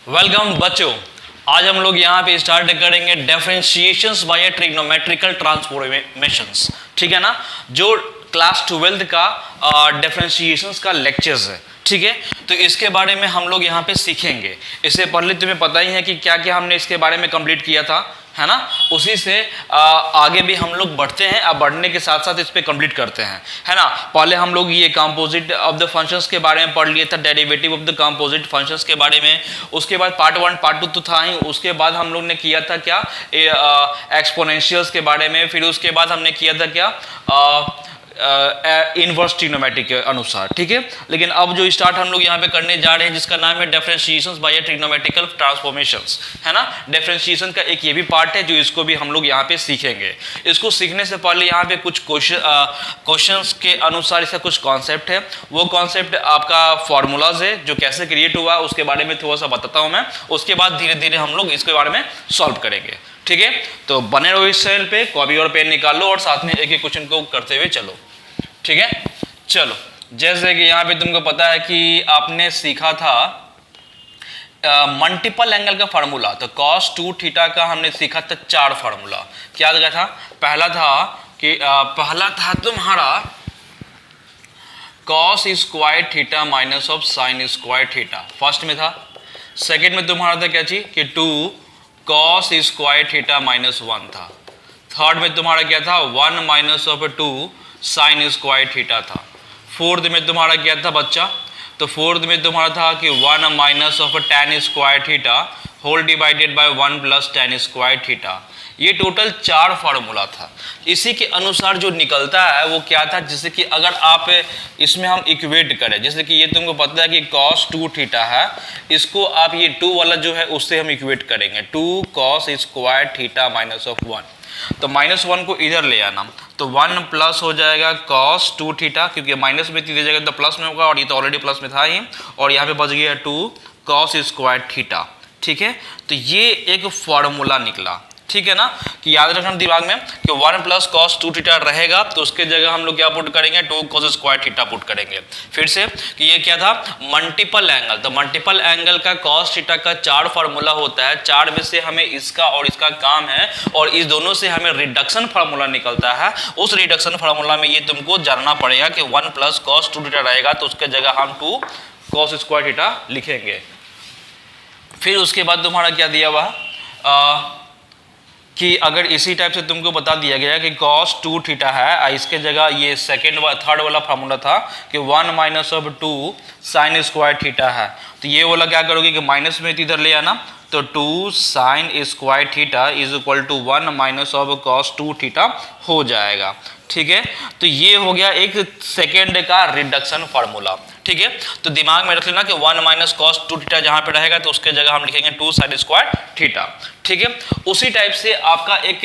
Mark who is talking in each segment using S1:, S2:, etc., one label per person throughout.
S1: Welcome बच्चों, आज हम लोग यहाँ पे स्टार्ट करेंगे डिफरेंशिएशंस बाय ट्रिग्नोमेट्रिकल ट्रांसफॉर्मेशंस। ठीक है ना, जो क्लास 12 का डिफरेंशिएशंस का लेक्चर्स है। ठीक है, तो इसके बारे में हम लोग यहाँ पे सीखेंगे। इससे पहले तुम्हें पता ही है कि क्या क्या हमने इसके बारे में कंप्लीट किया था, है ना। उसी से आगे भी हम लोग बढ़ते हैं। अब बढ़ने के साथ साथ इस पे कंप्लीट करते हैं, है ना। पहले हम लोग ये कंपोजिट ऑफ द फंक्शंस के बारे में पढ़ लिए था, derivative of the composite functions के बारे में। उसके बाद पार्ट 1 पार्ट 2 तो था ही। उसके बाद हम लोग ने किया था क्या, एक्सपोनेंशियल्स के बारे में। फिर उसके बाद हमने किया था क्या, इनवर्स ट्रिग्नोमेट्रिक के अनुसार। ठीक है, लेकिन अब जो स्टार्ट हम लोग यहाँ पे करने जा रहे हैं, जिसका नाम है डिफरेंशिएशंस बाय ट्रिग्नोमेट्रिकल ट्रांसफॉर्मेशंस, है ना। डिफरेंशिएशन का एक ये भी पार्ट है जो इसको भी हम लोग यहाँ पे सीखेंगे। इसको सीखने से पहले यहाँ पे कुछ क्वेश्चंस के अनुसार इसका कुछ कॉन्सेप्ट है। वो कॉन्सेप्ट आपका फॉर्मूलाज है जो कैसे क्रिएट हुआ उसके बारे में थोड़ा सा बताता हूँ मैं। उसके बाद धीरे धीरे हम लोग इसके बारे में सॉल्व करेंगे। ठीक है, तो बने रहो इस चैनल पे, कॉपी और पेन निकाल लो और साथ में एक एक क्वेश्चन को करते हुए चलो। ठीक है, चलो। जैसे कि यहाँ पे तुमको पता है कि आपने सीखा था मल्टीपल एंगल का फार्मूला। तो cos 2 थीटा का हमने सीखा था 4 फार्मूला। क्या लगा था? पहला था तुम्हारा cos square theta minus of sign square theta, first में था। सेकेंड में तुम्हारा था क्या चीज कि 2 cos स्क्वायर थीटा माइनस 1 था। थर्ड में तुम्हारा क्या था, 1 minus of 2 sine square theta था। फोर्थ में तुम्हारा क्या था बच्चा, तो फोर्थ में तुम्हारा था कि 1 minus of tan square theta whole divided by 1 plus tan square theta. ये टोटल 4 फार्मूला था। इसी के अनुसार जो निकलता है वो क्या था, जैसे कि अगर आप इसमें हम इक्वेट करें, जैसे कि ये तुमको पता है कि cos 2 थीटा है, इसको आप ये 2 वाला जो है उससे हम इक्वेट करेंगे, 2 cos square theta minus of 1। तो माइनस 1 को इधर ले आना, तो 1 प्लस हो जाएगा cos 2 थीटा, क्योंकि माइनस में दे जाएगा तो प्लस में होगा और ये तो ऑलरेडी प्लस में था ही, और यहाँ पे बच गया 2 cos स्क्वायर थीटा। ठीक है, तो ये एक फॉर्मूला निकला। ठीक है ना, कि याद रखना दिमाग में कि 1 प्लस cos 2 थीटा रहेगा तो उसके जगह हम लोग क्या पुट करेंगे, 2 cos स्क्वायर थीटा पुट करेंगे। फिर से कि ये क्या था, मल्टीपल एंगल। तो मल्टीपल एंगल का cos थीटा का 4 फार्मूला होता है। 4 में से हमें इसका और इसका काम है, और इस दोनों से हमें रिडक्शन फार्मूला निकलता है। उस रिडक्शन फार्मूला में ये तुमको जानना पड़ेगा कि 1 प्लस cos 2 थीटा रहेगा तो उसके जगह हम 2 cos स्क्वायर थीटा लिखेंगे। फिर उसके बाद तुम्हारा क्या दिया हुआ कि अगर इसी टाइप से तुमको बता दिया गया कि cos 2 थीटा है, इसके जगह ये थर्ड वाला फार्मूला था कि 1 minus of 2 sine square theta है, तो ये वाला क्या करोगे कि माइनस में इधर ले आना, तो 2 sine square theta is equal to 1 minus of cos 2 theta हो जाएगा। ठीक है, तो ये हो गया एक सेकेंड का रिडक्शन फार्मूला। ठीक है, तो दिमाग में रख लेना कि 1 माइनस cos 2 थीटा जहां पे रहेगा तो उसके जगह हम लिखेंगे 2 साइन स्क्वायर थीटा। ठीक है, उसी टाइप से आपका एक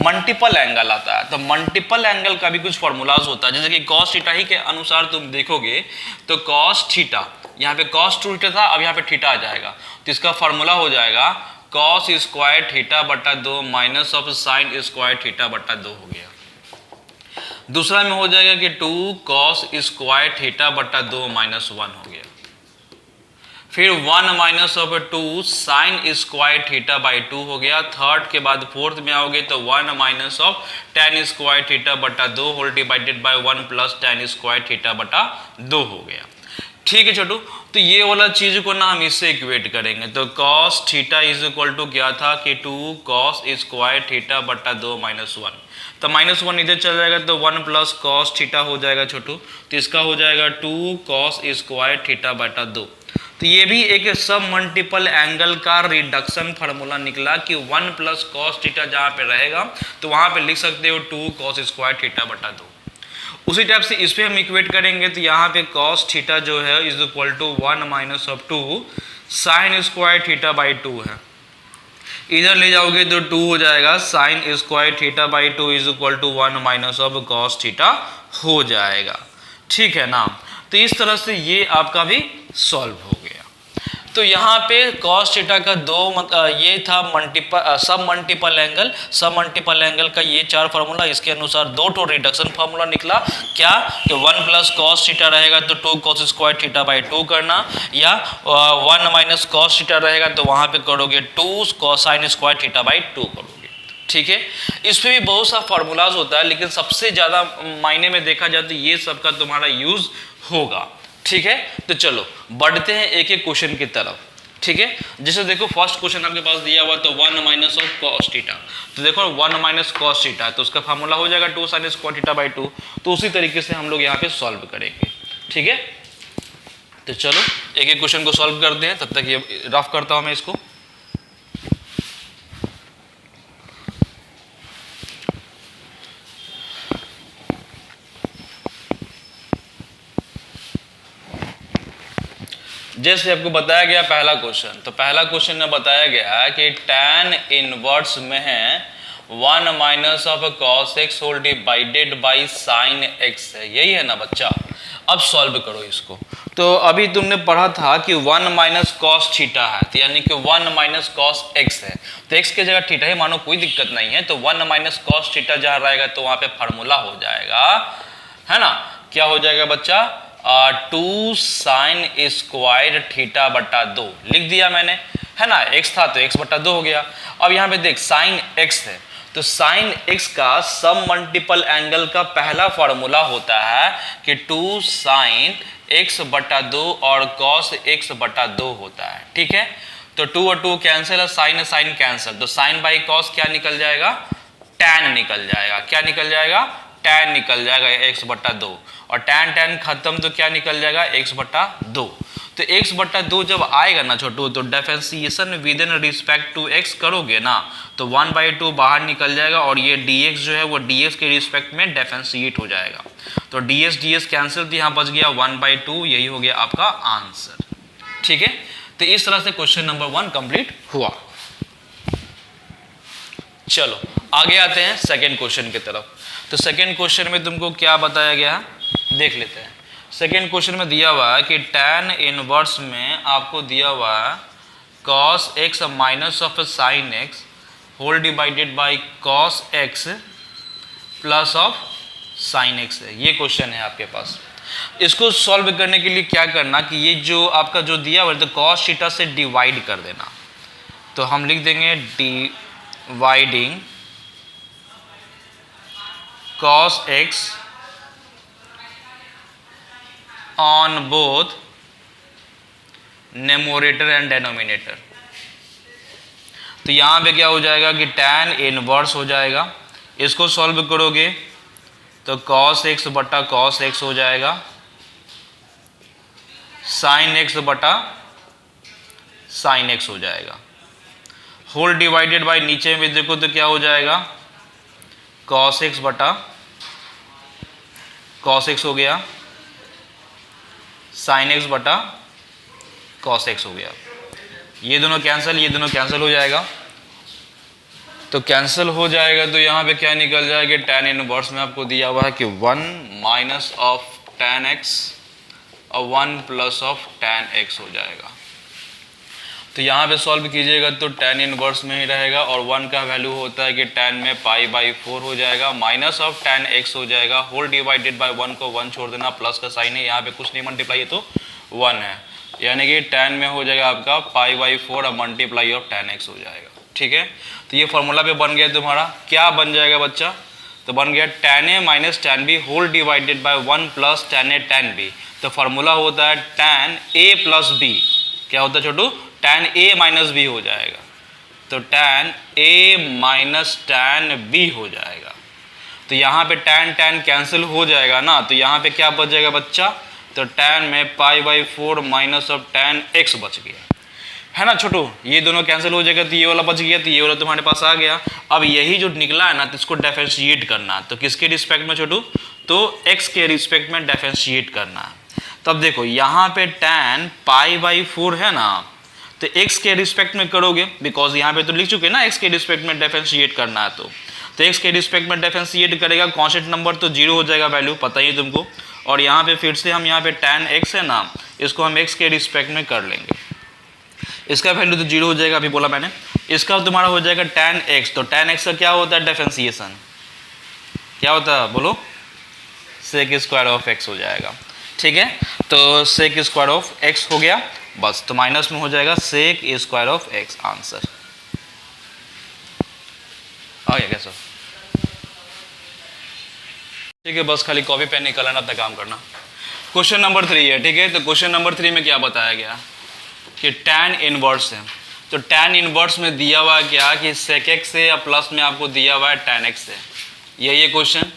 S1: मल्टीपल एंगल आता है। तो मल्टीपल एंगल का भी कुछ फार्मूलाज होता है, जैसे कि cos थीटा ही के अनुसार तुम देखोगे तो cos थीटा, यहाँ पे cos 2 थीटा था, अब यहाँ पे थीटा आ जाएगा, तो इसका फार्मूला हो जाएगा cos स्क्वायर थीटा बटा 2 minus of sign square theta बटा 2 हो गया। दूसरा में हो जाएगा कि 2 cos स्क्वायर थीटा बटा 2 माइनस 1 हो गया। फिर 1 minus of 2 sine square theta by 2 हो गया। थर्ड के बाद फोर्थ में आओगे तो 1 minus of tan square theta बटा 2 whole divided by 1 plus tan square theta बटा 2 हो गया। ठीक है छोटू, तो ये वाला चीज को ना हम इससे इक्वेट करेंगे, तो cos theta is equal to क्या था कि 2 cos स्क्वायर थीटा बटा 2 माइनस 1। तो माइनस 1 इधर चल जाएगा तो 1 प्लस cos थीटा हो जाएगा छोटू, तो इसका हो जाएगा 2 cos स्क्वायर थीटा बटा 2। तो ये भी एक सब मल्टीपल एंगल का रिडक्शन फार्मूला निकला कि 1 प्लस cos थीटा जहाँ पे रहेगा तो वहाँ पे लिख सकते हो 2 cos स्क्वायर थीटा बटा 2। उसी टाइप से इस पे हम इक्वेट करेंगे तो यहाँ पे cos थीटा जो है is equal to 1 minus of 2 sine square theta by 2 है। इधर ले जाओगे तो 2 हो जाएगा, sine square theta by 2 is equal to 1 minus of cos theta हो जाएगा। ठीक है ना, तो इस तरह से ये आपका भी सॉल्व हो गया। तो यहाँ पे cos थीटा का ये था सब मल्टीपल एंगल का ये 4 फार्मूला, इसके अनुसार 2 तो रिडक्शन फार्मूला निकला। क्या कि 1 प्लस cos थीटा रहेगा तो 2 cos स्क्वायर थीटा बाई 2 करना, या 1 माइनस cos थीटा रहेगा तो वहाँ पे करोगे 2 साइन स्क्वायर थीटा बाई 2 करोगे। ठीक है, इस पे भी बहुत सा फार्मूलाज होता है, लेकिन सबसे ज़्यादा मायने में देखा जाए तो ये सब का तुम्हारा यूज होगा। ठीक है, तो चलो बढ़ते हैं एक एक क्वेश्चन की तरफ। ठीक है, जैसे देखो फर्स्ट क्वेश्चन आपके पास दिया हुआ तो 1 माइनस ऑफ cos थीटा, तो देखो 1 माइनस cos थीटा तो उसका फार्मूला हो जाएगा 2 साइन स्क्वायर थीटा बाई 2। तो उसी तरीके से हम लोग यहाँ पे सॉल्व करेंगे। ठीक है, तो चलो एक एक क्वेश्चन को सॉल्व करते हैं, तब तक ये रफ करता हूँ मैं इसको। जैसे आपको बताया गया पहला क्वेश्चन, तो पहला क्वेश्चन में बताया गया है कि tan इनवर्स में है 1 minus of cos x whole divided by sin x है, यही है ना बच्चा। अब सॉल्व करो इसको। तो अभी तुमने पढ़ा था कि 1 माइनस cos थीटा है, तो यानी कि 1 माइनस cos x है, तो x की जगह थीटा ही मानो, कोई दिक्कत नहीं है। तो 1 माइनस cos थीटा जहाँ रहेगा तो वहाँ पे फार्मूला हो जाएगा, है ना, क्या हो जाएगा बच्चा, 2 साइन स्क्वायर थीटा बटा 2 लिख दिया मैंने, है ना। x था तो x बटा 2 हो गया। अब यहाँ पे देख साइन x है, तो साइन x का सब मल्टीपल एंगल का पहला फॉर्मूला होता है कि 2 साइन x बटा 2 और cos x बटा 2 होता है। ठीक है, तो 2 और 2 कैंसिल है, साइन साइन कैंसिल, तो साइन बाई कॉस क्या निकल जाएगा, टैन निकल जाएगा। क्या निकल जाएगा, टैन निकल जाएगा x बटा 2, और टैन टैन खत्म तो क्या निकल जाएगा, x बटा 2। तो x बटा 2 जब आएगा ना छोटू, तो differentiation with in respect to x करोगे ना, तो 1/2 बाहर निकल जाएगा, और ये dx जो है वो dx के रिस्पेक्ट में डिफरेंशिएट हो जाएगा। तो ds कैंसिल, तो यहाँ बच गया 1/2, यही हो गया आपका आंसर। ठीक है, तो इस तरह से क्वेश्चन नंबर 1 कंप्लीट हुआ। चलो आगे आते हैं सेकेंड क्वेश्चन की तरफ। तो सेकेंड क्वेश्चन में तुमको क्या बताया गया है देख लेते हैं। सेकेंड क्वेश्चन में दिया हुआ है कि tan इनवर्स में आपको दिया हुआ है cos x minus of sine x whole divided by cos x plus of sine x है। ये क्वेश्चन है आपके पास। इसको सॉल्व करने के लिए क्या करना कि ये जो आपका जो दिया हुआ है तो cos थीटा से डिवाइड कर देना। तो हम लिख देंगे dividing cos x on both numerator and denominator। तो यहाँ पे क्या हो जाएगा कि tan इनवर्स हो जाएगा। इसको सॉल्व करोगे तो cos x बटा cos x हो जाएगा, sin x बटा sin x हो जाएगा, होल डिवाइडेड बाय नीचे में देखो तो क्या हो जाएगा, cos x बटा cos x हो गया, sin x बटा cos x हो गया। ये दोनों कैंसिल, ये दोनों कैंसिल हो जाएगा। तो कैंसिल हो जाएगा तो यहाँ पे क्या निकल जाएगा, tan इनवर्स में आपको दिया हुआ है कि 1 माइनस ऑफ tan x और 1 प्लस ऑफ tan x हो जाएगा। तो यहाँ पे सॉल्व कीजिएगा तो tan इनवर्स में ही रहेगा, और 1 का वैल्यू होता है कि tan में π/4 हो जाएगा, माइनस ऑफ tan x हो जाएगा, होल डिवाइडेड बाय 1 को 1 छोड़ देना, प्लस का साइन है, यहाँ पे कुछ नहीं मल्टीप्लाई है तो 1 है, यानी कि tan में हो जाएगा आपका π/4 और मल्टीप्लाई ऑफ tan x हो जाएगा। ठीक है, तो ये फॉर्मूला पे बन गया तुम्हारा। क्या बन जाएगा बच्चा, तो बन गया tan a minus tan b whole divided by 1 plus tan a tan b। तो फॉर्मूला होता है tan a प्लस b, क्या होता है छोटू, tan a माइनस b हो जाएगा। तो tan a minus tan b हो जाएगा। तो यहाँ पे tan tan कैंसिल हो जाएगा ना, तो यहाँ पे क्या बच जाएगा बच्चा, तो tan में π/4 माइनस ऑफ tan x बच गया, है ना छोटू। ये दोनों कैंसिल हो जाएगा तो ये वाला बच गया, तो ये वाला तुम्हारे पास आ गया। अब यही जो निकला है ना, तो इसको डिफरेंशिएट करना, तो किसके रिस्पेक्ट में छोटू, तो x के रिस्पेक्ट में डिफरेंशिएट करना है। तब देखो यहाँ पे tan π/4 है ना, तो x के रिस्पेक्ट में करोगे, बिकॉज यहाँ पे तो लिख चुके ना x के रिस्पेक्ट में डिफरेंशिएट करना है। तो x के रिस्पेक्ट में डिफरेंशिएट करेगा, कांस्टेंट नंबर तो 0 हो जाएगा, वैल्यू पता ही है तुमको। और यहाँ पे फिर से हम यहाँ पे tan x है ना, इसको हम x के रिस्पेक्ट में कर लेंगे। इसका वैल्यू तो 0 हो जाएगा, अभी बोला मैंने। इसका तुम्हारा हो जाएगा tan x, तो tan x का क्या होता है डिफरेंशिएशन, क्या होता है बोलो, sec स्क्वायर ऑफ x हो जाएगा। ठीक है, तो sec स्क्वायर ऑफ x हो गया बस, तो माइनस में हो जाएगा sec square of x, answer आ गया कैसा। ठीक है, बस खाली कॉपी पेन निकालना, अपना काम करना। क्वेश्चन नंबर 3 है। ठीक है, तो क्वेश्चन नंबर 3 में क्या बताया गया कि tan इनवर्स है, तो tan इनवर्स में दिया हुआ है क्या कि sec x है, या प्लस में आपको दिया हुआ है tan x है, यही क्वेश्चन।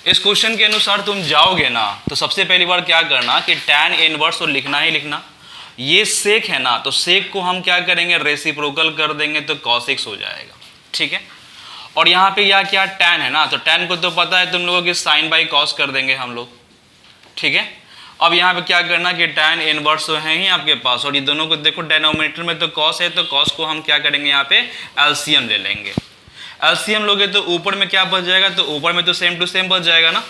S1: इस क्वेश्चन के अनुसार तुम जाओगे ना, तो सबसे पहली बार क्या करना कि tan इनवर्स तो लिखना ही लिखना, ये सेक है ना, तो सेक को हम क्या करेंगे रेसिप्रोकल कर देंगे, तो cos x हो जाएगा। ठीक है, और यहाँ पे यह क्या tan है ना, तो tan को तो पता है तुम लोगों की साइन बाई कॉस कर देंगे हम लोग। ठीक है, अब यहाँ पे क्या करना कि tan इनवर्स तो है ही आपके पास, और ये दोनों को देखो डेनोमिनेटर में तो cos है, तो cos को हम क्या करेंगे यहाँ पे एलसीएम ले लेंगे। एलसीएम लोगे तो ऊपर में क्या बच जाएगा, तो ऊपर में तो सेम टू सेम बच जाएगा ना,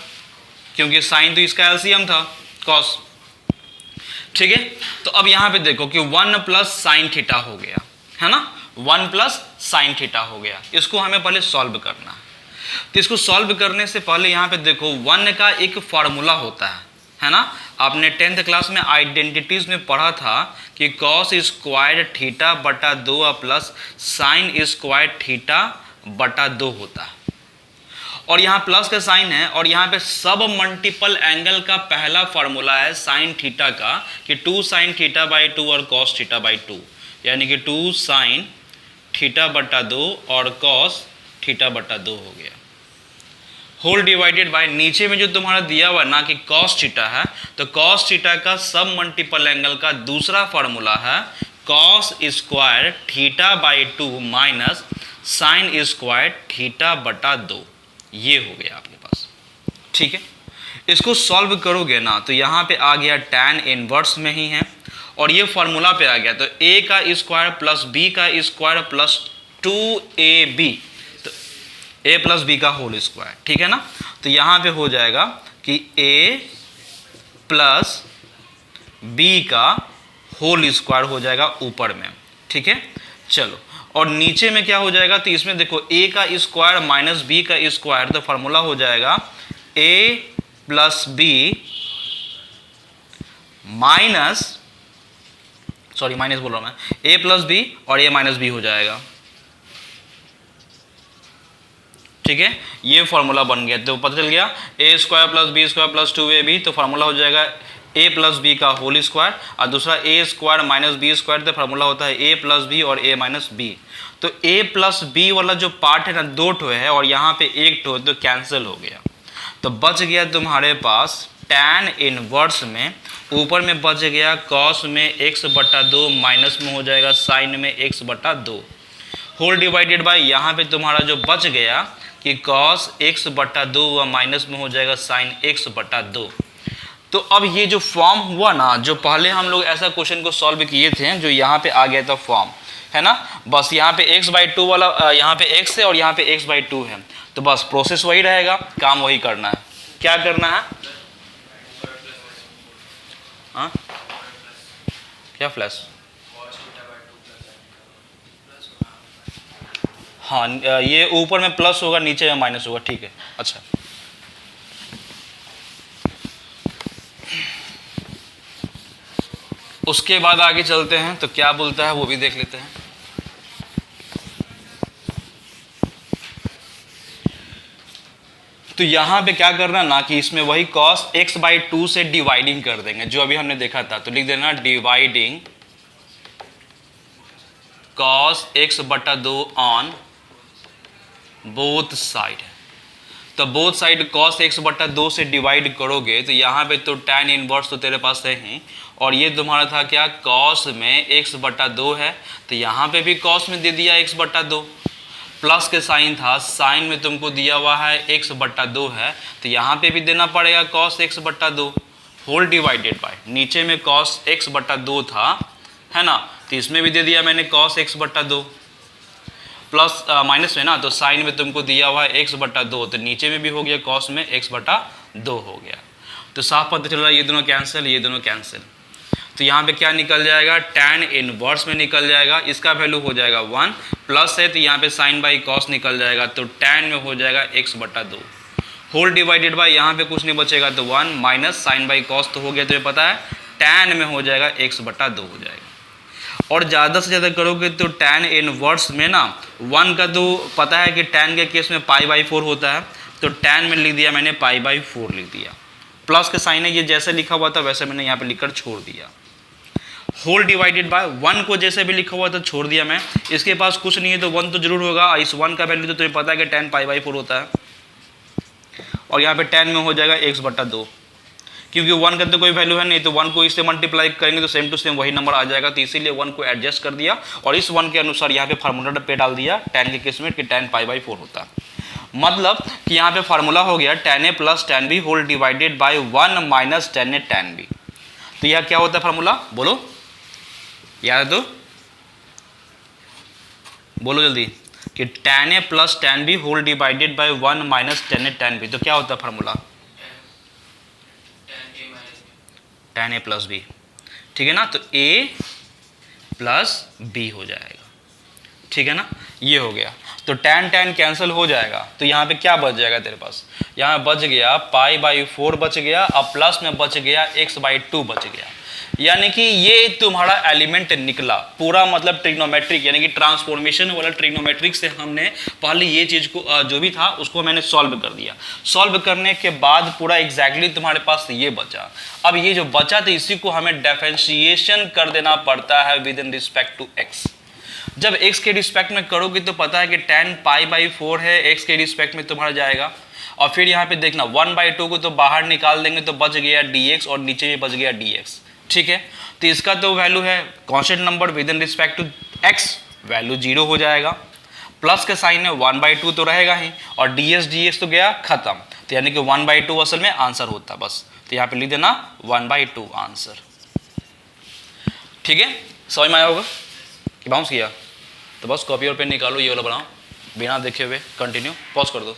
S1: क्योंकि साइन तो इसका एलसीएम था cos। ठीक है, तो अब यहाँ पे देखो कि 1 प्लस साइन थीटा हो गया है ना, 1 प्लस साइन थीटा हो गया। इसको हमें पहले सॉल्व करना है, तो इसको सॉल्व करने से पहले यहाँ पे देखो 1 का एक फार्मूला होता है ना, आपने 10th क्लास में आइडेंटिटीज में पढ़ा था कि cos स्क्वायर थीटा बटा 2 प्लस साइन स्क्वायर थीटा बटा 2 होता है, और यहाँ प्लस का साइन है, और यहाँ पे सब मल्टीपल एंगल का पहला फार्मूला है साइन थीटा का कि 2 साइन थीटा बाई 2 और cos थीटा बाई 2, यानी कि 2 साइन थीटा बटा 2 और cos थीटा बटा 2 हो गया, होल डिवाइडेड बाय नीचे में जो तुम्हारा दिया हुआ ना कि cos थीटा है, तो cos थीटा का सब मल्टीपल एंगल का दूसरा फार्मूला है cos square theta by 2 minus sign square theta बटा 2, ये हो गया आपके पास। ठीक है, इसको सॉल्व करोगे ना, तो यहाँ पे आ गया tan इनवर्स में ही है, और ये फार्मूला पे आ गया, तो a का स्क्वायर प्लस b का स्क्वायर प्लस 2ab, तो a प्लस b का होल स्क्वायर। ठीक है ना, तो यहाँ पे हो जाएगा कि a प्लस b का होल स्क्वायर हो जाएगा ऊपर में। ठीक है, चलो, और नीचे में क्या हो जाएगा, तो इसमें देखो a का स्क्वायर माइनस b का स्क्वायर, तो फार्मूला हो जाएगा a plus b minus, sorry minus बोल रहा हूं मैं, a प्लस b और a माइनस b हो जाएगा। ठीक है, ये फार्मूला बन गया, तो पता चल गया a square plus b square plus 2ab, तो फार्मूला हो जाएगा a प्लस बी का होल स्क्वायर, और दूसरा a square minus B square, तो फार्मूला होता है a प्लस बी और a माइनस बी। तो a प्लस बी वाला जो पार्ट है ना, 2 ठो है और यहाँ पे 1 ठो, तो कैंसिल हो गया, तो बच गया तुम्हारे पास tan इनवर्स में, ऊपर में बच गया cos में x बटा 2 माइनस में हो जाएगा साइन में x बटा 2, होल डिवाइडेड बाय यहाँ पे तुम्हारा जो बच गया कि cos x बटा 2 व माइनस में हो जाएगा साइन x बटा 2। तो अब ये जो फॉर्म हुआ ना, जो पहले हम लोग ऐसा क्वेश्चन को सॉल्व किए थे, जो यहाँ पे आ गया था फॉर्म है ना, बस यहाँ पे x बाई 2 वाला, यहाँ पे x है और यहाँ पे x बाई 2 है, तो बस प्रोसेस वही रहेगा, काम वही करना है। क्या करना है, हाँ क्या फ्लैश, हाँ ये ऊपर में प्लस होगा, नीचे में माइनस होगा। ठीक है, अच्छा उसके बाद आगे चलते हैं, तो क्या बोलता है वो भी देख लेते हैं। तो यहाँ पे क्या करना ना कि इसमें वही cos x बाई 2 से डिवाइडिंग कर देंगे, जो अभी हमने देखा था, तो लिख देना डिवाइडिंग cos x बटा 2 ऑन बोथ साइड, तो बोथ साइड cos x बटा 2 से डिवाइड करोगे, तो यहाँ पे तो tan इनवर्स तो तेरे पास है ही, और ये तुम्हारा था क्या cos में x बटा 2 है, तो यहाँ पे भी cos में दे दिया x बटा 2, प्लस के साइन था, साइन में तुमको दिया हुआ है x बटा 2 है, तो यहाँ पे भी देना पड़ेगा cos x बटा 2, होल डिवाइडेड बाय नीचे में cos x बटा 2 था है ना, तो इसमें भी दे दिया मैंने cos x बटा 2, प्लस माइनस में ना, तो साइन में तुमको दिया हुआ है x बटा 2, तो नीचे में भी हो गया cos में x बटा 2 हो गया, तो साफ पता चल रहा है ये दोनों कैंसिल, ये दोनों कैंसिल। तो यहाँ पे क्या निकल जाएगा, tan इनवर्स में निकल जाएगा, इसका वैल्यू हो जाएगा 1 प्लस है तो यहाँ पे साइन बाई कॉस निकल जाएगा, तो tan में हो जाएगा x/2 होल डिवाइडेड बाई यहाँ पे कुछ नहीं बचेगा तो 1 माइनस साइन बाई कॉस तो हो गया, तो ये पता है tan में हो जाएगा x/2 हो जाएगा। और ज़्यादा से ज़्यादा करोगे तो tan इनवर्स में ना 1 का तो पता है कि tan के केस में π/4 होता है, तो tan में लिख दिया मैंने π/4 लिख दिया, प्लस का साइन है ये जैसे लिखा हुआ था वैसे मैंने यहाँ पे लिखकर छोड़ दिया। होल डिवाइडेड बाय 1 को जैसे भी लिखा हुआ था छोड़ दिया मैं, इसके पास कुछ नहीं है तो 1 तो जरूर होगा, इस 1 का वैल्यू तो तुम्हें पता है कि tan π/4 होता है, और यहाँ पे tan में हो जाएगा x/2, क्योंकि 1 का तो कोई वैल्यू है नहीं, तो 1 को इससे मल्टीप्लाई करेंगे तो सेम टू सेम वही नंबर आ जाएगा, तो इसीलिए 1 को एडजस्ट कर दिया और इस 1 के अनुसार यहाँ पे फार्मूला पे डाल दिया tan के केस में कि tan π/4 होता है। मतलब कि यहाँ पे फार्मूला हो गया tan a plus tan b whole divided by 1 minus tan a tan b। तो यह क्या होता है फार्मूला, बोलो याद है तो बोलो जल्दी, कि tan a plus tan b whole divided by 1 minus tan a tan b। तो क्या होता है formula, tan a plus b, ठीक है ना, तो a प्लस b हो जाएगा, ठीक है ना, ये हो गया। तो tan कैंसिल हो जाएगा, तो यहाँ पे क्या बच जाएगा तेरे पास, यहाँ बच गया π/4 बच गया, अब प्लस में बच गया x/2 बच गया, यानी कि ये तुम्हारा एलिमेंट निकला पूरा, मतलब ट्रिग्नोमेट्रिक यानी कि ट्रांसफॉर्मेशन वाला ट्रिग्नोमेट्रिक से हमने पहले ये चीज़ को जो भी था उसको मैंने सॉल्व कर दिया। सॉल्व करने के बाद पूरा एग्जैक्टली तुम्हारे पास ये बचा। अब ये जो बचा तो इसी को हमें डिफरेंशिएशन कर देना पड़ता है with in respect to x। जब x के रिस्पेक्ट में करोगे तो पता है कि tan π/4 है, x के रिस्पेक्ट में तुम्हारा जाएगा, और फिर यहाँ पे देखना 1/2 को तो बाहर निकाल देंगे तो बच गया dx और नीचे भी बच गया dx, ठीक है। तो इसका तो वैल्यू है constant number with in respect to x, value 0 हो जाएगा, प्लस का साइन है 1/2 तो रहेगा ही, और dx तो गया खत्म, तो यानी कि 1/2 असल में आंसर होता बस, तो यहाँ पे लिख देना 1/2 आंसर, ठीक है। समझ में आया होगा कि बाउंस किया, तो बस कॉपी और पेन निकालो, ये वाला बनाओ बिना देखे हुए, कंटिन्यू पॉज कर दो।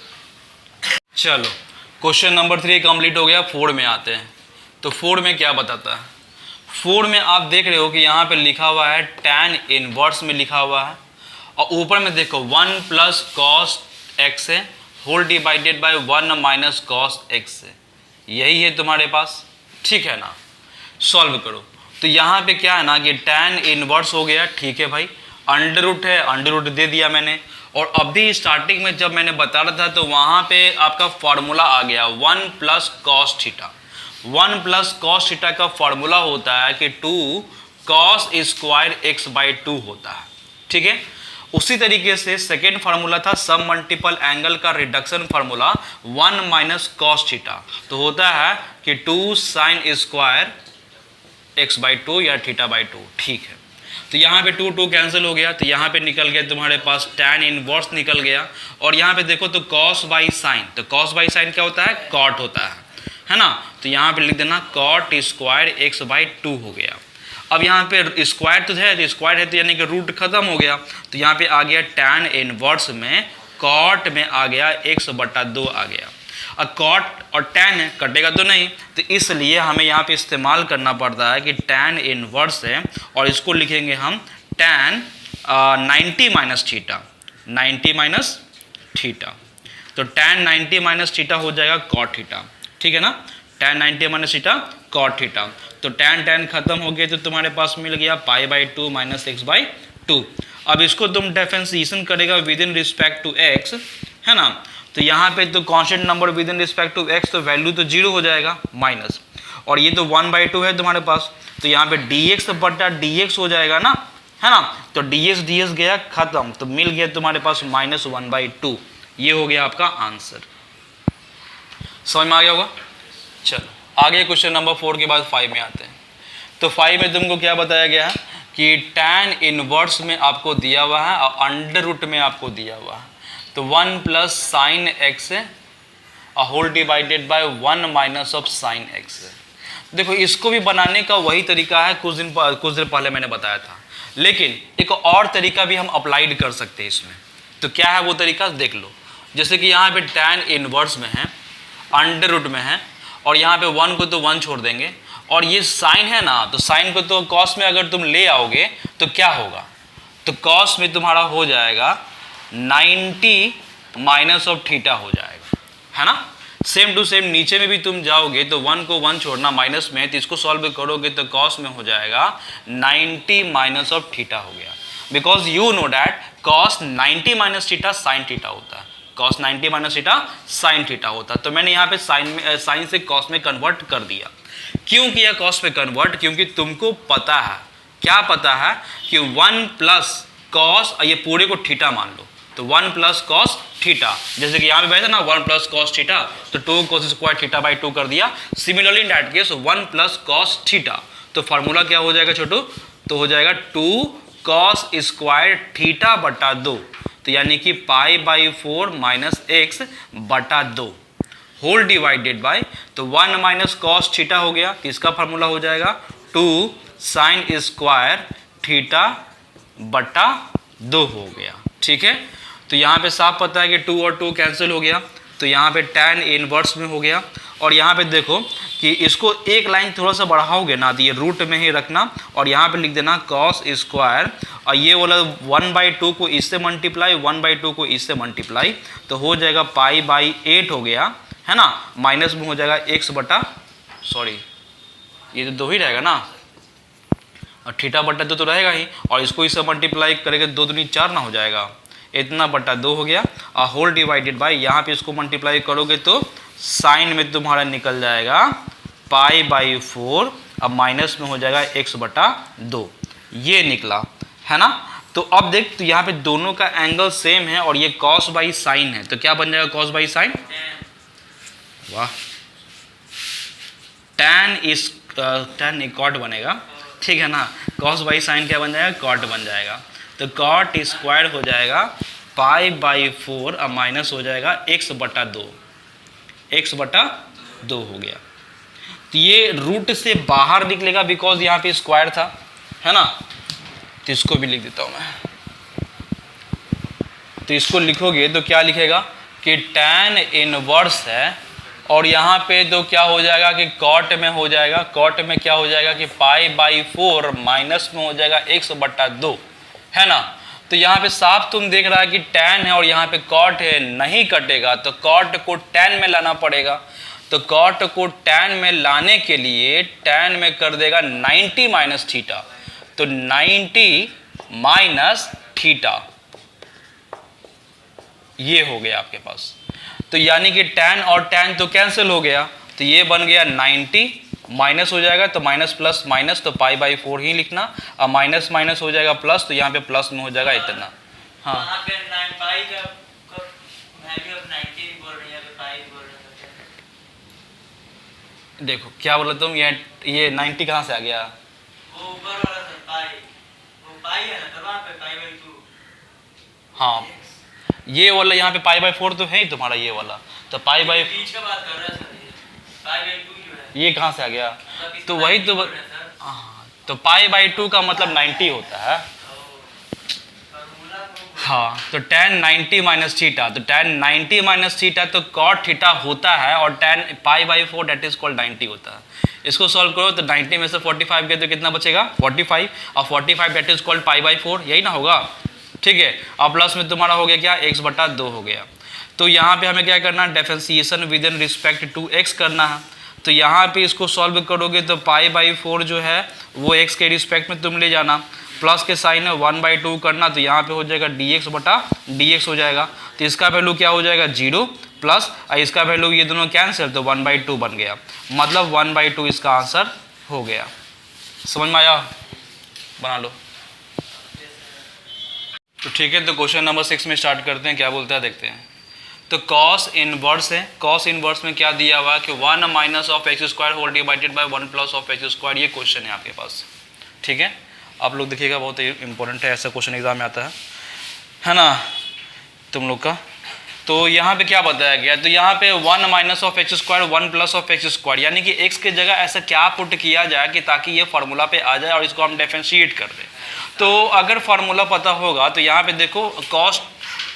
S1: चलो क्वेश्चन नंबर 3 कंप्लीट हो गया, 4 में आते हैं। तो 4 में क्या बताता है, 4 में आप देख रहे हो कि यहाँ पे लिखा हुआ है tan इनवर्स में लिखा हुआ है, और ऊपर में देखो 1 प्लस कॉस एक्स है whole divided by 1 minus cos x है, यही है तुम्हारे पास, ठीक है ना। सॉल्व करो, तो यहाँ पे क्या है ना कि tan इनवर्स हो गया, ठीक है भाई, अंडर रूट है, अंडर रूट दे दिया मैंने, और अभी स्टार्टिंग में जब मैंने बता रहा था तो वहाँ पे आपका फॉर्मूला आ गया 1 plus cos theta. 1 plus cos theta का फॉर्मूला होता है कि 2 कॉस स्क्वायर x/2 होता है, ठीक है। उसी तरीके से सेकेंड फार्मूला था सम मल्टीपल एंगल का reduction formula 1 minus cos theta, तो होता है कि 2 साइन स्क्वायर x/2 या θ/2, ठीक है। तो यहाँ पे 2 कैंसिल हो गया, तो यहाँ पे निकल गया तुम्हारे पास tan इनवर्स निकल गया, और यहाँ पे देखो तो cos बाई साइन, तो cos बाई साइन क्या होता है, cot होता है ना, तो यहाँ पे लिख देना cot स्क्वायर x/2 हो गया। अब यहाँ पे स्क्वायर तो है, तो स्क्वायर है तो यानी कि रूट खत्म हो गया, तो यहाँ पे आ गया tan इनवर्स में cot में आ गया x/2 आ गया। अब कॉट और tan है, कटेगा तो नहीं, तो इसलिए हमें यहाँ पे इस्तेमाल करना पड़ता है कि tan इनवर्स है, और इसको लिखेंगे हम tan 90 minus theta, 90 minus theta, तो tan 90 माइनस थीटा हो जाएगा कॉट थीटा, ठीक है ना, tan 90 minus theta cot theta. तो tan खत्म हो गया, तो तुम्हारे पास मिल गया π/2 माइनस x/2। अब इसको तुम डिफरेंशिएशन करेगा with in respect to x, है ना, तो यहाँ पे तो constant number with in respect to x, तो वैल्यू तो 0 हो जाएगा माइनस, और ये तो 1/2 है तुम्हारे पास, तो यहाँ पे dx/dx हो जाएगा ना, है ना, तो dx गया खत्म, तो मिल गया तुम्हारे पास -1/2, ये हो गया आपका आंसर। समझ में आ गया होगा। चलो आगे क्वेश्चन नंबर 4 के बाद 5 में आते हैं। तो 5 में तुमको क्या बताया गया है कि tan इनवर्स में आपको दिया हुआ है और अंडर रूट में आपको दिया हुआ है, तो 1 प्लस साइन एक्स है whole divided by 1 minus of sine x है। देखो इसको भी बनाने का वही तरीका है, कुछ देर पहले मैंने बताया था, लेकिन एक और तरीका भी हम अप्लाइड कर सकते हैं इसमें। तो क्या है वो तरीका, देख लो। जैसे कि यहाँ पे tan इनवर्स में है, अंडर रूट में है, और यहाँ पे 1 को तो 1 छोड़ देंगे, और ये साइन है ना, तो साइन को तो कॉस में अगर तुम ले आओगे तो क्या होगा, तो कॉस में तुम्हारा हो जाएगा 90 माइनस ऑफ थीटा हो जाएगा, है ना। सेम टू सेम नीचे में भी तुम जाओगे तो 1 को 1 छोड़ना माइनस में, तो इसको सॉल्व करोगे तो कॉस में हो जाएगा 90 माइनस ऑफ थीटा हो गया, because you know that cos 90 minus theta sine theta होता है, cos 90 minus theta sine theta होता है। तो मैंने यहाँ पे साइन से कॉस में कन्वर्ट कर दिया। क्यों किया कॉस में कन्वर्ट, क्योंकि तुमको पता है, क्या पता है कि 1 प्लस कॉस, ये पूरे को थीटा मान लो, तो 1 प्लस कॉस थीटा, जैसे कि यहाँ पे बैठा ना 1 प्लस कॉस थीटा, तो 2 कॉस स्क्वायर थीटा बाई 2 कर दिया। Similarly in that case 1 plus cos theta, तो फार्मूला क्या हो जाएगा छोटू, तो हो जाएगा 2 कॉस स्क्वायर थीटा बटा 2, तो यानी कि पाई बाई 4 माइनस एक्स बटा 2 होल डिवाइडेड बाय, तो 1 माइनस कॉस थीटा हो गया, तो इसका फार्मूला हो जाएगा 2 साइन स्क्वायर थीटा बटा 2 हो गया। ठीक है, तो यहाँ पे साफ पता है कि 2 और 2 कैंसिल हो गया, तो यहाँ पे tan इनवर्स में हो गया। और यहाँ पे देखो कि इसको एक लाइन थोड़ा सा बढ़ाओगे ना, तो ये रूट में ही रखना और यहाँ पे लिख देना कॉस स्क्वायर, और ये वाला 1/2 को इससे मल्टीप्लाई, 1/2 को इससे मल्टीप्लाई, तो हो जाएगा पाई बाई 8 हो गया, है ना, माइनस में हो जाएगा x बटा, सॉरी ये तो 2 ही रहेगा ना, और थीटा बटा 2 तो रहेगा ही, और इसको इससे मल्टीप्लाई करेंगे 2 दूनी 4 ना हो जाएगा, इतना बटा 2 हो गया, और होल डिवाइडेड बाय, यहाँ पे इसको मल्टीप्लाई करोगे तो साइन में तुम्हारा निकल जाएगा पाई बाई 4, अब माइनस में हो जाएगा x बटा 2, ये निकला, है ना। तो अब देख, तो यहाँ पे दोनों का एंगल सेम है और ये कॉस बाई साइन है, तो क्या बन जाएगा कॉस बाई साइन, वाह, tan कॉट बनेगा, ठीक है ना, कॉस बाई साइन क्या बन जाएगा, कॉट बन जाएगा, तो कॉट स्क्वायर हो जाएगा पाई बाई 4, अब माइनस हो जाएगा x बटा 2, x बटा 2 हो गया। तो ये रूट से बाहर निकलेगा बिकॉज यहाँ पे स्क्वायर था, है ना, तो इसको भी लिख देता हूँ मैं। तो इसको लिखोगे तो क्या लिखेगा कि tan इनवर्स है, और यहाँ पे तो क्या हो जाएगा कि कॉट में हो जाएगा, कॉट में क्या हो जाएगा कि पाई बाई 4 माइनस में हो जाएगा x बटा 2, है ना। तो यहाँ पे साफ तुम देख रहा है कि tan है और यहाँ पे कॉट है, नहीं कटेगा तो कॉट को tan में लाना पड़ेगा, तो कॉट को tan में लाने के लिए tan में कर देगा 90 माइनस थीटा, तो 90 माइनस थीटा ये हो गया आपके पास। तो यानी कि tan और tan तो कैंसिल हो गया, तो ये बन गया 90 माइनस हो जाएगा, तो माइनस प्लस माइनस, तो पाई बाई 4 ही लिखना, अब माइनस माइनस हो जाएगा प्लस, तो यहाँ पे प्लस में हो जाएगा इतना। हाँ देखो क्या बोला तुम, ये 90 कहाँ से आ गया, हाँ ये वाला यहाँ पे पाई बाई 4 तो है ही तुम्हारा ये वाला, तो पाई बाई ये कहाँ से आ गया, तो वही तो, हाँ तो पाई बाई 2 का मतलब 90 होता है, हाँ तो tan 90 माइनस थीटा, तो tan 90 माइनस थीटा तो cot थीटा होता है, और tan pi by 4 that is called 90 होता है। इसको सॉल्व करो तो 90 में से 45 गए तो कितना बचेगा 45, और 45 that is called pi by 4, यही ना होगा, ठीक है। अब प्लस में तुम्हारा हो गया क्या x बटा 2 हो गया। तो यहाँ पे हमें क्या करना है, differentiation with in respect to x करना है, तो यहाँ पे इसको सॉल्व करोगे तो पाई बाई 4 जो है वो x के रिस्पेक्ट में तुम ले जाना, प्लस के साइन है 1/2 करना, तो यहाँ पे हो जाएगा dx बटा dx हो जाएगा, तो इसका वैल्यू क्या हो जाएगा 0 प्लस इसका वैल्यू, ये दोनों कैंसिल, तो 1/2 बन गया, मतलब 1/2 इसका आंसर हो गया। समझ में आया, बना लो। तो ठीक है, तो क्वेश्चन नंबर 6 में स्टार्ट करते हैं, क्या बोलता है देखते हैं। तो कॉस इनवर्स है, कॉस इनवर्स में क्या दिया हुआ है कि 1 minus of x square whole divided by 1 plus of x square, ये क्वेश्चन है आपके पास, ठीक है। आप लोग देखिएगा, बहुत इंपॉर्टेंट है, ऐसा क्वेश्चन एग्जाम में आता है ना तुम लोग का। तो यहाँ पे क्या बताया गया, तो यहाँ पे 1 minus of x square 1 plus of x square, यानी कि एक्स की जगह ऐसा क्या पुट किया जाए कि ताकि ये फार्मूला पे आ जाए और इसको हम डिफरेंशिएट कर दें। तो अगर फार्मूला पता होगा तो यहाँ पे देखो कॉस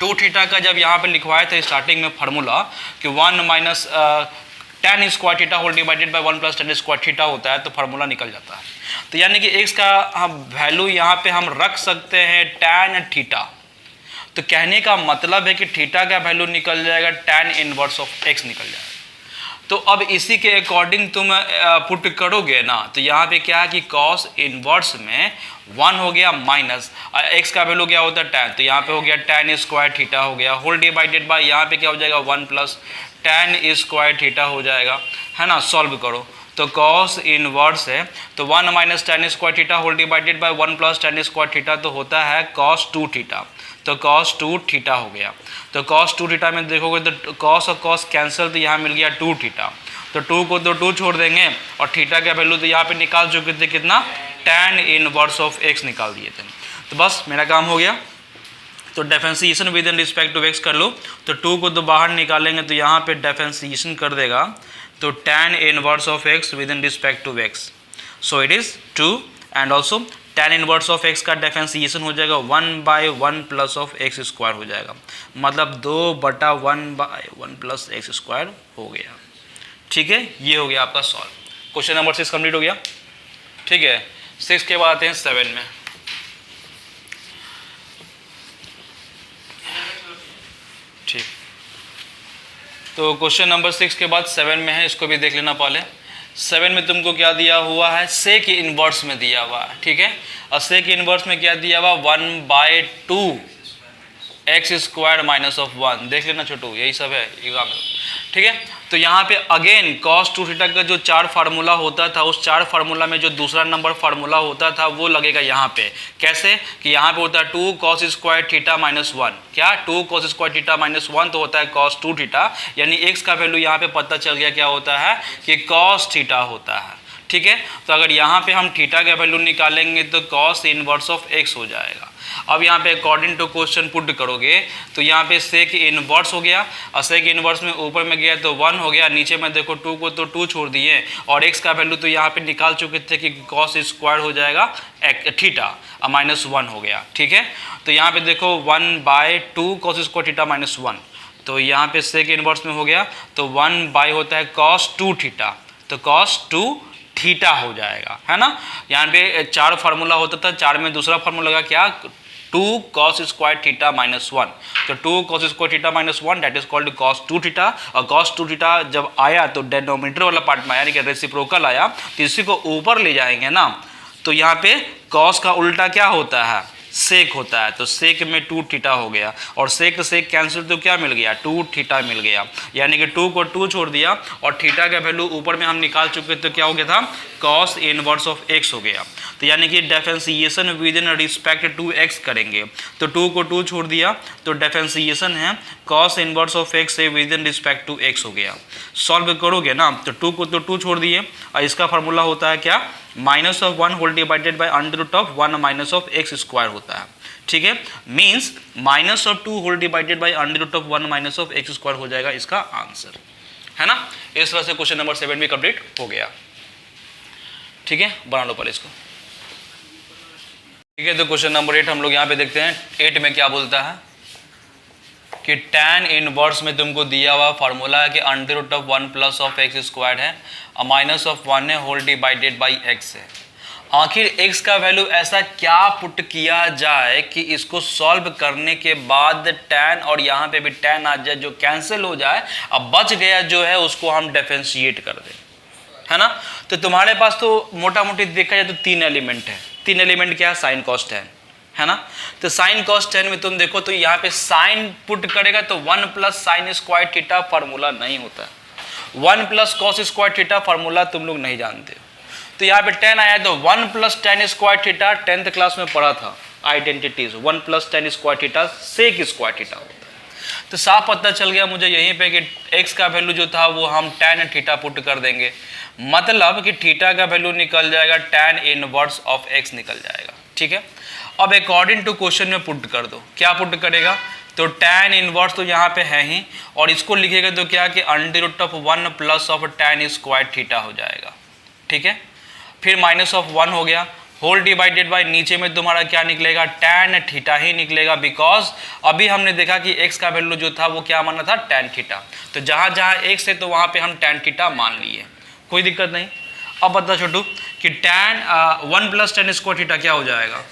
S1: 2 थीटा का जब यहाँ पे लिखवाया था स्टार्टिंग में फार्मूला कि 1 minus tan square theta whole divided by 1 plus tan square theta होता है, तो फार्मूला निकल जाता है। तो यानी कि x का हम वैल्यू यहाँ पे हम रख सकते हैं tan थीटा। तो कहने का मतलब है कि थीटा का वैल्यू निकल जाएगा tan इनवर्स ऑफ x निकल जाएगा। तो अब इसी के अकॉर्डिंग तुम पुट करोगे ना, तो यहाँ पे क्या है कि cos इनवर्स में 1 हो गया माइनस x का वैल्यू क्या होता है tan, तो यहाँ पे हो गया tan स्क्वायर थीटा हो गया होल डिवाइडेड बाय यहाँ पे क्या हो जाएगा 1 प्लस tan स्क्वायर थीटा हो जाएगा, है ना। सॉल्व करो तो cos इनवर्स है तो 1 minus tan square theta whole divided by 1 plus tan square theta तो होता है cos 2 थीटा, तो cos 2 थीटा हो गया। तो cos 2 थीटा में देखोगे तो cos और cos कैंसिल, तो यहाँ मिल गया 2 थीटा, तो 2 को तो 2 छोड़ देंगे और थीटा का वैल्यू तो यहाँ पे निकाल चुके थे कितना, tan इनवर्स ऑफ x निकाल दिए थे। तो बस मेरा काम हो गया। तो differentiation with in respect to x कर लो, तो 2 को तो बाहर निकालेंगे तो यहाँ पे डिफरेंशिएशन कर देगा, तो tan inverse of x with in respect to x, so it is 2 and also tan inverse of x का डिफरेंशिएशन हो जाएगा 1/1 प्लस ऑफ x स्क्वायर हो जाएगा, मतलब 2/1/1 प्लस x स्क्वायर हो गया। ठीक है, ये हो गया आपका सॉल्व। क्वेश्चन नंबर 6 कंप्लीट हो गया। ठीक है, 6 के बाद आते हैं 7 में। ठीक, तो क्वेश्चन नंबर 6 के बाद 7 में है, इसको भी देख लेना पहले। 7 में तुमको क्या दिया हुआ है, सेक इनवर्स में दिया हुआ है। ठीक है, और सेक इनवर्स में क्या दिया हुआ 1/2 x स्क्वायर माइनस ऑफ 1, देख लेना छोटू, यही सब है एग्जाम में। ठीक है, तो यहाँ पे अगेन cos 2 थीटा का जो 4 फार्मूला होता था, उस 4 फार्मूला में जो दूसरा नंबर फार्मूला होता था वो लगेगा यहाँ पे। कैसे कि यहाँ पे होता है 2 cos स्क्वायर थीटा माइनस 1, क्या 2 cos स्क्वायर थीटा माइनस 1 तो होता है cos 2 थीटा, यानी x का वैल्यू यहाँ पे पता चल गया क्या होता है कि cos थीटा होता है। ठीक है, तो अगर यहाँ पे हम थीटा का वैल्यू निकालेंगे तो cos इनवर्स ऑफ x हो जाएगा। अब यहाँ पे अकॉर्डिंग टू क्वेश्चन पुट करोगे तो यहाँ पे सेक इनवर्स हो गया, और सेक इनवर्स में ऊपर में गया तो 1 हो गया, नीचे में देखो 2 को तो 2 छोड़ दिए और x का वैल्यू तो यहाँ पे निकाल चुके थे कि cos स्क्वायर हो जाएगा थीटा और माइनस 1 हो गया। ठीक है, तो यहाँ पे देखो 1/2 cos स्क्वायर थीटा माइनस 1, तो यहाँ पे सेक इनवर्स में हो गया तो 1 होता है cos 2 थीटा, तो cos 2 थीटा हो जाएगा, है ना। यहाँ पे 4 फार्मूला होता था, 4 में दूसरा फार्मूला लगा क्या 2 cos स्क्वायर थीटा माइनस 1, तो 2 cos square theta minus 1 that is called cos 2 theta. और cos 2 थीटा जब आया तो डेनोमिनेटर वाला पार्ट में आया, यानी कि रेसिप्रोकल आया, तो इसी को ऊपर ले जाएंगे ना, तो यहाँ पे cos का उल्टा क्या होता है, सेक होता है, तो सेक में 2 थीटा हो गया और सेक से कैंसिल तो क्या मिल गया 2 थीटा मिल गया, यानी कि 2 को 2 छोड़ दिया और थीटा का वैल्यू ऊपर में हम निकाल चुके तो क्या हो गया था cos इनवर्स ऑफ x हो गया। तो यानी कि differentiation with in respect to x करेंगे, तो 2 को 2 छोड़ दिया तो डिफरेंशिएशन है cos इनवर्स ऑफ x से with in respect to x हो गया। सॉल्व करोगे ना तो 2 को तो 2 छोड़ दिए और इसका फार्मूला होता है क्या minus of 1 whole divided by under root of 1 minus of x square होता है। ठीक है, means minus of 2 whole divided by under root of 1 minus of x square हो जाएगा इसका आंसर, है ना। इस तरह से क्वेश्चन नंबर 7 भी कंप्लीट हो गया। ठीक है, बना लो पहले इसको। ठीक है, तो क्वेश्चन नंबर 8 हम लोग यहाँ पे देखते हैं। 8 में क्या बोलता है कि tan इनवर्स में तुमको दिया हुआ फार्मूला है कि under root of 1 plus of x square है और माइनस ऑफ 1 है होल डिवाइडेड बाई x है। आखिर x का वैल्यू ऐसा क्या पुट किया जाए कि इसको सॉल्व करने के बाद tan और यहाँ पे भी tan आ जाए जो कैंसिल हो जाए, अब बच गया जो है उसको हम डिफरेंशिएट कर दें, है ना। तो तुम्हारे पास तो मोटा मोटी देखा जाए तो 3 एलिमेंट है। 3 एलिमेंट क्या है, साइन कॉस tan, है ना। तो साइन कॉस tan में तुम देखो तो यहाँ पे साइन पुट करेगा तो 1 plus sign square theta formula नहीं होता, 1 plus cos square theta formula तुम लोग नहीं जानते। तो यहाँ पे tan आया तो 1 plus tan square theta 10th class में पढ़ा था identities, 1 plus tan square theta sec square theta होता है। तो साफ पता चल गया मुझे यहीं पे कि x का वैल्यू जो था वो हम tan थीटा पुट कर देंगे, मतलब कि थीटा का वैल्यू निकल जाएगा tan इनवर्स ऑफ x निकल जाएगा। ठीक है, अब अकॉर्डिंग टू क्वेश्चन में पुट कर दो, क्या पुट करेगा तो tan इनवर्स तो यहाँ पे है ही और इसको लिखेगा तो क्या कि under root of 1 plus of tan square theta हो जाएगा। ठीक है, फिर माइनस ऑफ 1 हो गया होल डिवाइडेड बाय नीचे में तुम्हारा क्या निकलेगा, tan थीटा ही निकलेगा, बिकॉज अभी हमने देखा कि x का वैल्यू जो था वो क्या माना था, tan थीटा। तो जहां जहां x है तो वहां पे हम tan थीटा मान लिए, कोई दिक्कत नहीं। अब बता छोटू कि tan 1 + tan स्क्वायर थीटा क्या हो जाएगा,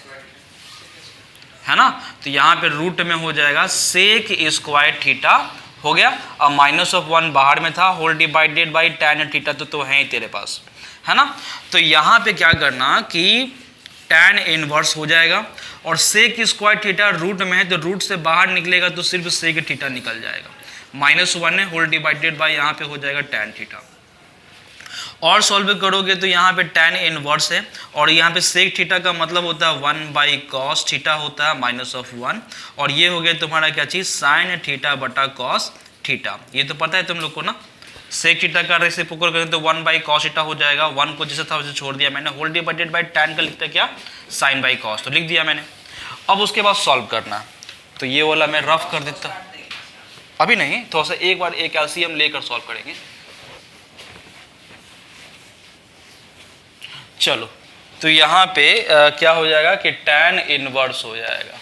S1: है ना। तो यहाँ पे रूट में हो जाएगा सेक स्क्वायर थीटा हो गया। अब -1 बाहर में था, whole divided by tan theta तो है ही तेरे पास, है ना। तो यहाँ पे क्या करना कि tan इनवर्स हो जाएगा और सेक स्क्वायर थीटा रूट में है तो रूट से बाहर निकलेगा तो सिर्फ सेक थीटा निकल जाएगा। -1 है, होल डिवाइडेड बाई यहाँ पे हो जाएगा tan थीटा। और सॉल्व करोगे तो यहाँ पे tan इनवर्स है और यहाँ पे सेक थीटा का मतलब होता है 1/cos थीटा होता है -1, और ये हो गया तुम्हारा क्या चीज़, sin थीटा बटा cos थीटा। ये तो पता है तुम लोग को ना, सेक थीटा का रेसिप्रोकल करें तो 1/cos थीटा हो जाएगा, 1 को जैसे था वैसे छोड़ दिया मैंने, होल डिवाइडेड बाई tan का लिखता है क्या, sin/cos, तो लिख दिया मैंने। अब उसके बाद सॉल्व करना, तो ये वाला मैं रफ कर देता, अभी नहीं, थोड़ा सा एक बार एक एलसीएम लेकर सॉल्व करेंगे। चलो, तो यहाँ पे क्या हो जाएगा कि tan इनवर्स हो जाएगा,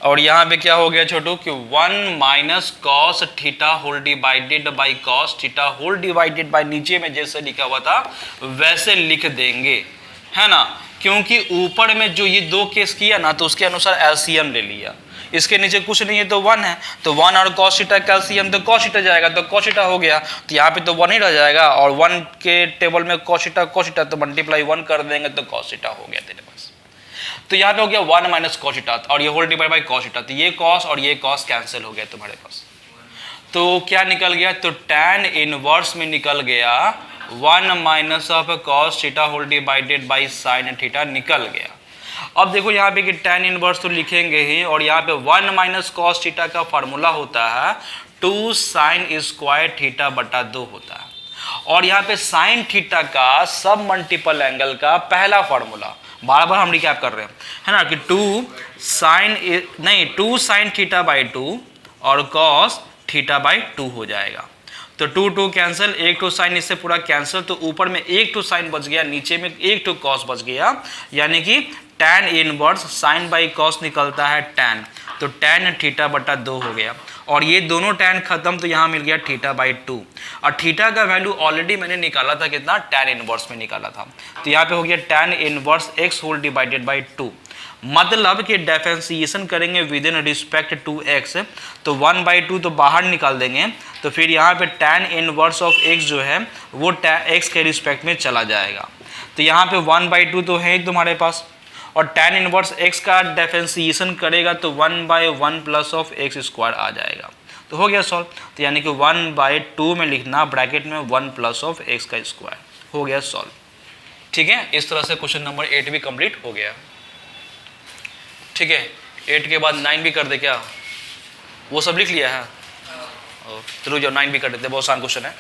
S1: और यहाँ पे क्या हो गया छोटू कि 1 - cos theta whole divided by cos theta whole divided by नीचे में जैसे लिखा हुआ था वैसे लिख देंगे, है ना। क्योंकि ऊपर में जो ये 2 केस किया ना तो उसके अनुसार एलसीएम ले लिया, इसके नीचे कुछ नहीं है तो 1 है, तो 1 और cos थीटा का एलसीएम तो cos थीटा जाएगा, तो cos थीटा हो गया, तो यहाँ पे तो 1 ही रह जाएगा, और 1 के टेबल में cos थीटा तो मल्टीप्लाई 1 कर देंगे तो cos थीटा हो गया तेरे पास। तो यहाँ पे हो गया 1 - cos थीटा और ये whole divide by cos theta, तो ये cos और ये cos कैंसिल हो गया तुम्हारे पास। तो क्या निकल गया, तो tan इनवर्स में निकल गया 1 - cos theta whole divided by sin theta निकल गया। अब देखो यहाँ पे कि tan इनवर्स तो लिखेंगे ही, और यहाँ पे 1 - cos थीटा का फार्मूला होता है 2 sin स्क्वायर थीटा बटा 2 होता है, और यहाँ पे sin थीटा का सब मल्टीपल एंगल का पहला फार्मूला बार बार हम रिकैप कर रहे हैं, है ना, कि 2 sin थीटा बाई 2 और cos थीटा बाई 2 हो जाएगा। तो 2 कैंसिल, 1 साइन इससे पूरा कैंसिल, तो ऊपर में 1 साइन बच गया, नीचे में 1 cos बच गया, यानी कि tan inverse sin by cos निकलता है tan, तो tan थीटा बटा 2 हो गया, और ये दोनों tan खत्म तो यहाँ मिल गया थीटा बाई 2, और थीटा का वैल्यू ऑलरेडी मैंने निकाला था कितना, tan इनवर्स में निकाला था, तो यहाँ पे हो गया tan inverse x whole divided by 2, मतलब कि डिफरेंशिएशन करेंगे with in respect to x, तो 1/2 तो बाहर निकाल देंगे, तो फिर यहाँ पे tan इनवर्स ऑफ x जो है वो x के रिस्पेक्ट में चला जाएगा, तो यहाँ पे 1/2 तो है तुम्हारे पास, और tan इनवर्स x का डिफरेंशिएशन करेगा तो 1/1 प्लस ऑफ x स्क्वायर आ जाएगा, तो हो गया सॉल्व। तो यानी कि 1/2 में लिखना ब्रैकेट में 1 प्लस ऑफ x का स्क्वायर, हो गया सॉल्व। ठीक है, इस तरह से क्वेश्चन नंबर 8 भी कंप्लीट हो गया। ठीक है, 8 के बाद 9 भी कर दे क्या, वो सब लिख लिया है, चलो जो 9 भी कर देते, बहुत आसान क्वेश्चन है।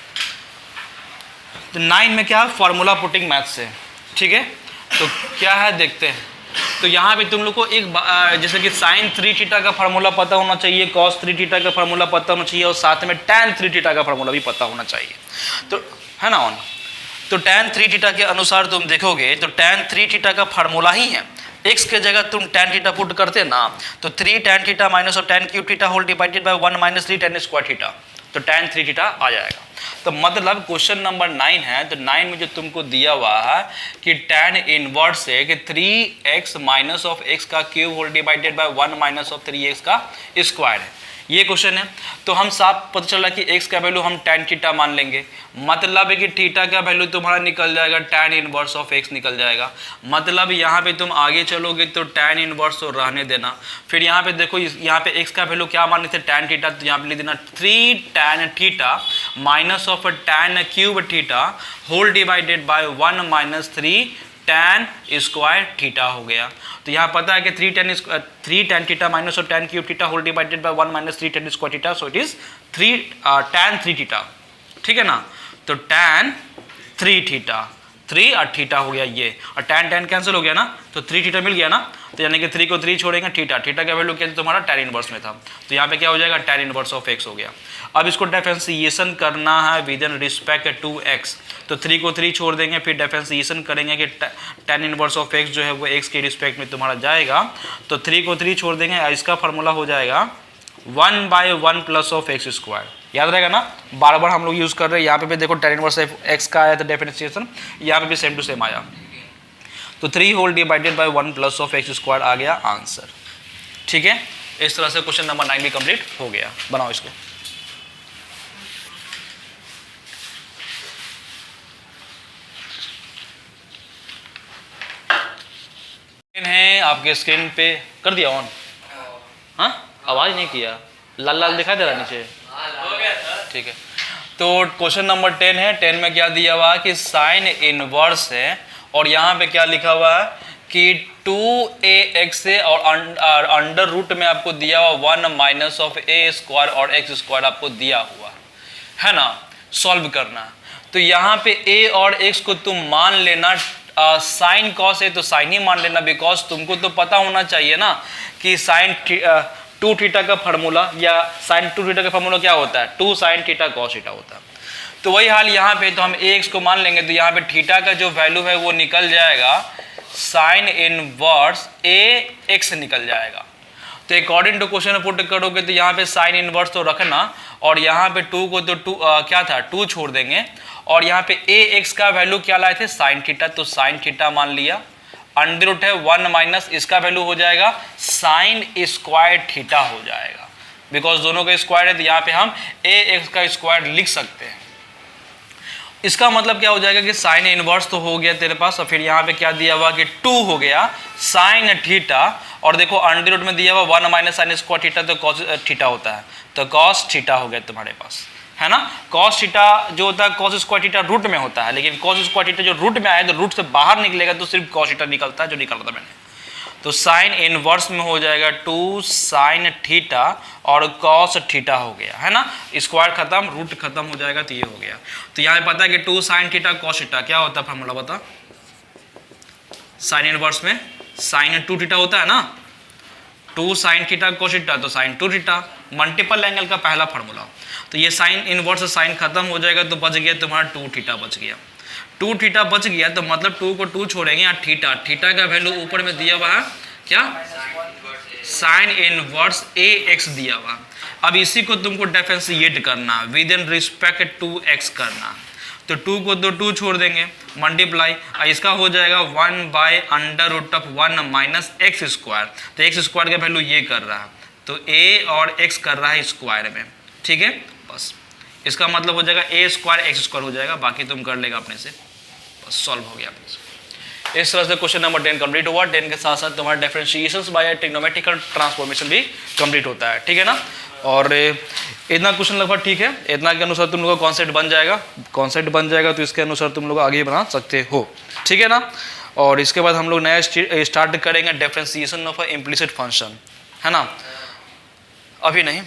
S1: तो 9 में क्या है, फार्मूला पुटिंग मैथ से, ठीक है, तो क्या है देखते हैं। तो यहाँ पे तुम लोग को एक जैसे कि sin 3 थीटा का फार्मूला पता होना चाहिए, cos 3 थीटा का फार्मूला पता होना चाहिए, और साथ में tan 3 थीटा का फार्मूला भी पता होना चाहिए, तो है ना ऑन। तो tan 3 थीटा के अनुसार तुम देखोगे तो tan 3 थीटा का फार्मूला ही है, x के जगह तुम tan थीटा पुट करते ना, तो 3 tan थीटा माइनस और tan cube theta whole divided by 1 - 3 tan square theta, तो tan 3 थीटा आ जाएगा। तो मतलब क्वेश्चन नंबर 9 है, तो 9 में जो तुमको दिया हुआ है कि tan इनवर्स है कि 3x माइनस ऑफ x का cube whole divided by 1 minus of 3x का स्क्वायर है, ये क्वेश्चन है। तो हम साफ पता चला कि x का वैल्यू हम tan थीटा मान लेंगे, मतलब है कि थीटा का वैल्यू तुम्हारा निकल जाएगा tan इनवर्स ऑफ x निकल जाएगा, मतलब यहाँ पे तुम आगे चलोगे तो tan इनवर्स तो रहने देना, फिर यहाँ पे देखो यहाँ पे x का वैल्यू क्या माने थे tan थीटा, तो यहाँ पे लिख देना 3 tan theta minus of tan cube theta whole divided by 1 minus 3 tan square theta हो गया। तो यहाँ पता है कि 3 tan थीटा माइनस और tan cube theta whole divided by 1 minus 3 tan square theta, so it is tan 3 theta, ठीक है ना। तो tan 3 थीटा 3 और थीटा हो गया ये, और tan tan कैंसिल हो गया ना, तो 3 थीटा मिल गया ना, तो यानी कि 3 को 3 छोड़ेंगे, थीटा का वैल्यू क्या तुम्हारा tan इनवर्स में था, तो यहाँ पे क्या हो जाएगा tan इनवर्स ऑफ x हो गया। अब इसको डिफरेंशिएशन करना है with in respect to x, तो 3 को 3 छोड़ देंगे, फिर डिफरेंशिएशन करेंगे कि tan इनवर्स ऑफ x जो है वो x के रिस्पेक्ट में तुम्हारा जाएगा, तो 3 को 3 छोड़ देंगे, इसका फार्मूला हो जाएगा 1/1 प्लस ऑफ एक्स स्क्वायर, याद रहेगा ना, बार बार हम लोग यूज़ कर रहे हैं। यहाँ पे भी देखो tan इनवर्स एक्स का आया था डिफरेंशिएशन, यहाँ पे भी सेम टू सेम आया, तो 3 whole divided by 1 plus of x square आ गया आंसर। ठीक है, इस तरह से क्वेश्चन नंबर 9 भी कंप्लीट हो गया। बनाओ इसको। है आपके स्क्रीन पे कर दिया ऑन, हाँ आवाज नहीं किया, लाल लाल दिखाई दे रहा नीचे, ठीक है। तो क्वेश्चन नंबर 10 है, 10 में क्या दिया हुआ है कि साइन इनवर्स है, और यहाँ पे क्या लिखा हुआ है कि 2ax है, और अंडर रूट में आपको दिया हुआ 1 माइनस ऑफ a स्क्वायर और x स्क्वायर आपको दिया हुआ है ना, सॉल्व करना। तो यहाँ पे a और x को तुम मान लेना, साइन कॉस है तो साइन ही मान लेना, बिकॉज तुमको तो पता होना चाहिए ना कि साइन 2 थीटा का फार्मूला या साइन 2 थीटा का फार्मूला क्या होता है, 2 साइन थीटा कॉस थीटा होता है। तो वही हाल यहाँ पे, तो हम ax को मान लेंगे, तो यहाँ पे थीटा का जो वैल्यू है वो निकल जाएगा साइन इनवर्स ax निकल जाएगा। तो अकॉर्डिंग टू क्वेश्चन पुट करोगे तो यहाँ पे साइन इनवर्स तो रखना, और यहाँ पे 2 को तो क्या था 2 छोड़ देंगे, और यहाँ पे ax का वैल्यू क्या लाए थे साइन थीटा, तो साइन थीटा मान लिया, अंडर रूट है 1 माइनस इसका वैल्यू हो जाएगा साइन स्क्वायर थीटा हो जाएगा, बिकॉज दोनों का स्क्वायर है, तो यहाँ पे हम ax का स्क्वायर लिख सकते हैं। इसका मतलब क्या हो जाएगा कि साइन इनवर्स तो हो गया तेरे पास, और फिर यहाँ पे क्या दिया हुआ कि 2 हो गया साइन थीटा, और देखो अंडर रूट में दिया हुआ 1 माइनस साइन स्क्वायर थीटा, तो कॉस थीटा होता है, तो कॉस थीटा हो गया तुम्हारे पास, है ना। कॉस थीटा जो होता है कॉस स्क्वायर थीटा रूट में होता है, लेकिन कॉस स्क्वायर थीटा जो रूट में आया तो रूट से बाहर निकलेगा तो सिर्फ कॉस थीटा निकलता है, जो निकलता था मैंने। तो साइन इनवर्स में हो जाएगा 2 साइन थीटा और कॉस थीटा हो गया, है ना, स्क्वायर खत्म रूट खत्म हो जाएगा, तो ये हो गया। तो यहाँ पता है कि 2 साइन थीटा कॉस थीटा क्या होता है फॉर्मूला बता, साइन इनवर्स में साइन 2 थीटा होता है ना, 2 साइन थीटा कॉस थीटा, तो साइन 2 थीटा, मल्टीपल एंगल का पहला फार्मूला। तो ये साइन इनवर्स साइन खत्म हो जाएगा, तो बच गया तुम्हारा 2 थीटा बच गया, 2 थीटा बच गया, तो मतलब 2 को 2 छोड़ेंगे, या थीटा का वैल्यू ऊपर में दिया हुआ है क्या साइन इनवर्स ax दिया हुआ। अब इसी को तुमको डिफरेंशिएट करना with in respect to x करना, तो 2 को 2 छोड़ देंगे, मल्टीप्लाई, इसका हो जाएगा 1/√1 माइनस एक्स स्क्वायर, तो एक्स स्क्वायर का वैल्यू ये कर रहा है, तो a और x कर रहा है स्क्वायर में, ठीक है। बस इसका मतलब हो जाएगा a स्क्वायर x स्क्वायर हो जाएगा, बाकी तुम कर लेगा अपने से, बस सॉल्व हो गया अपने से। इस तरह से क्वेश्चन नंबर 10 कंप्लीट हुआ। 10 के साथ साथ तुम्हारा डिफरेंशिएशंस बाय ट्रिग्नोमेट्रिकल ट्रांसफॉर्मेशन भी कंप्लीट होता है, ठीक है ना। और इतना क्वेश्चन लगभग ठीक है, इतना के अनुसार तुम लोग का कॉन्सेप्ट बन जाएगा, कॉन्सेप्ट बन जाएगा तो इसके अनुसार तुम लोग आगे बना सकते हो, ठीक है ना। और इसके बाद हम लोग नया स्टार्ट करेंगे differentiation of a implicit function, है ना, अभी नहीं।